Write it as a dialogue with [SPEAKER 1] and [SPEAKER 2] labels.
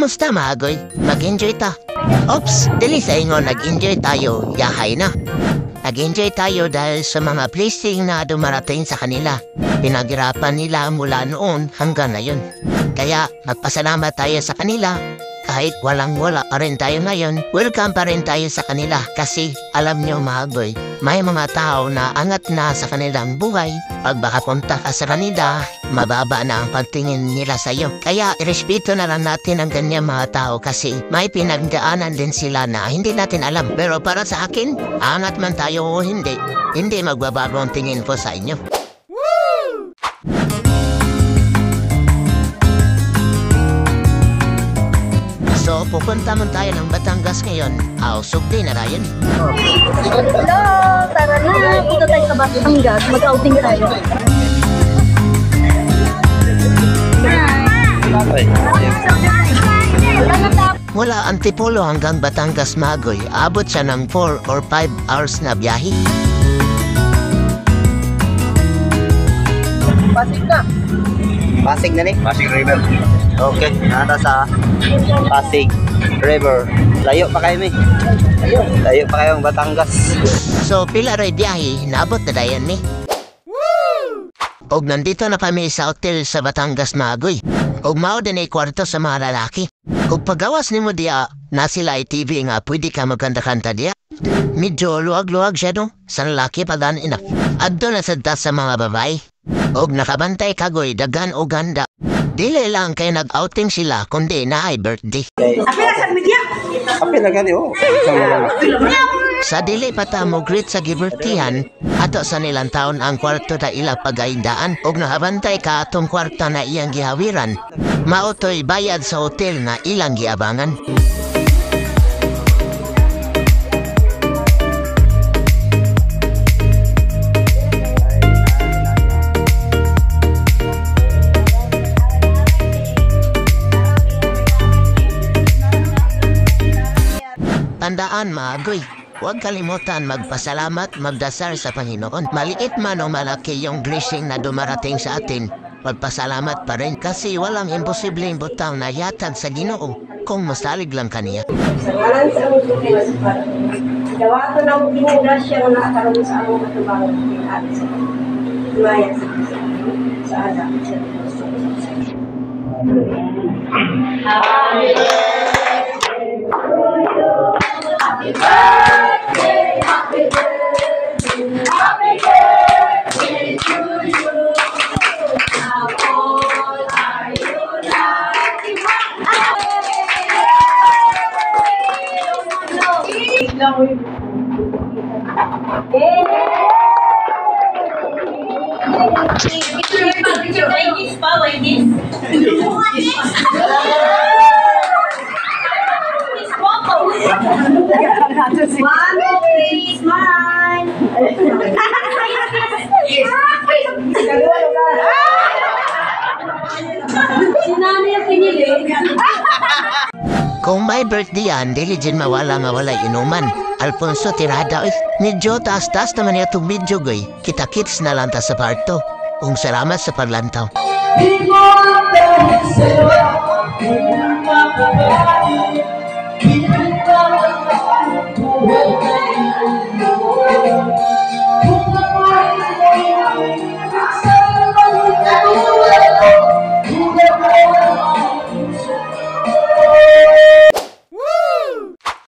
[SPEAKER 1] Kumusta maagoy? Mag-enjoy ta. Ops, dili sa ingon nag-enjoy tayo, yahay na. Nag-enjoy tayo dahil sa mga blessing na dumarating sa kanila. Pinaghirapan nila mula noon hanggang ngayon. Kaya magpasalamat tayo sa kanila. Kahit walang-wala pa rin tayo ngayon, welcome pa rin tayo sa kanila. Kasi alam nyo maagoy, may mga tao na angat na sa kanilang buhay. Pag makapunta ka sa kanila, mababa na ang pagtingin nila sa iyo. Kaya irespeto na lang natin ang ganyan mga tao kasi may pinagdaanan din sila na hindi natin alam. Pero para sa akin, angat man tayo o hindi magbabago ang tingin ko sa inyo. So, pupunta man tayo ng Batangas ngayon. Sugdi na Ryan.
[SPEAKER 2] Hello! Tara na! Punta tayo sa Batangas. Mag-outing tayo.
[SPEAKER 1] Mula Antipolo hanggang Batangas Magoy, abot siya ng 4 or 5 hours na biyahe.
[SPEAKER 3] Pasig na. Pasig na ni? Pasig River. Okay, nata sa Pasig River. Layo pa kayo mi. Layo pa kayong Batangas.
[SPEAKER 1] So, pila ray biyahe, naabot na dayan ni. Og nandito na kami sa hotel sa Batangas Magoy. Og mao din ay kwarto sa mga lalaki. Og paggawas ni mo diya, na sila ay TV nga pwede ka magkanta-kanta diya. Medyo luwag-luwag siya no, sa lalaki pa dan enough. Adto na sa mga babae. Og nakabantay kagoy, dagan o ganda. Dili lang kay nag-outing sila, kundi na ay birthday.
[SPEAKER 3] Api na gani oh.
[SPEAKER 1] Sa dili pa ta mo greet sa gibertihan, ato sa nilang taon ang kwarto na ila pagaindaan. Og nakabantay ka atong kwarto na iyang gihawiran, maotoy bayad sa hotel na ilang giabangan. Tandaan maagoy, huwag kalimutan magpasalamat, magdasal sa Panginoon. Maliit man o malaki yung blessing na dumarating sa atin, magpasalamat pa rin kasi walang imposibleng butang na yatag sa Ginoo kung masalig lang kaniya.
[SPEAKER 4] Alang sa among Diyos, dawato na ang ginograsya na nakakaroon sa among katubangan ng atin sa Maya sa Ada. Happy birthday, happy birthday, happy birthday to you. How old are you now? One, please, mine. Sinani ang pinili.
[SPEAKER 1] Kung may birthday yan, dili dyan mawala inuman. Alfonso Tirada, medyo taas-taas naman itong video goy. Kita-kits na lang ta sa parto. Kung salamat sa paglantaw.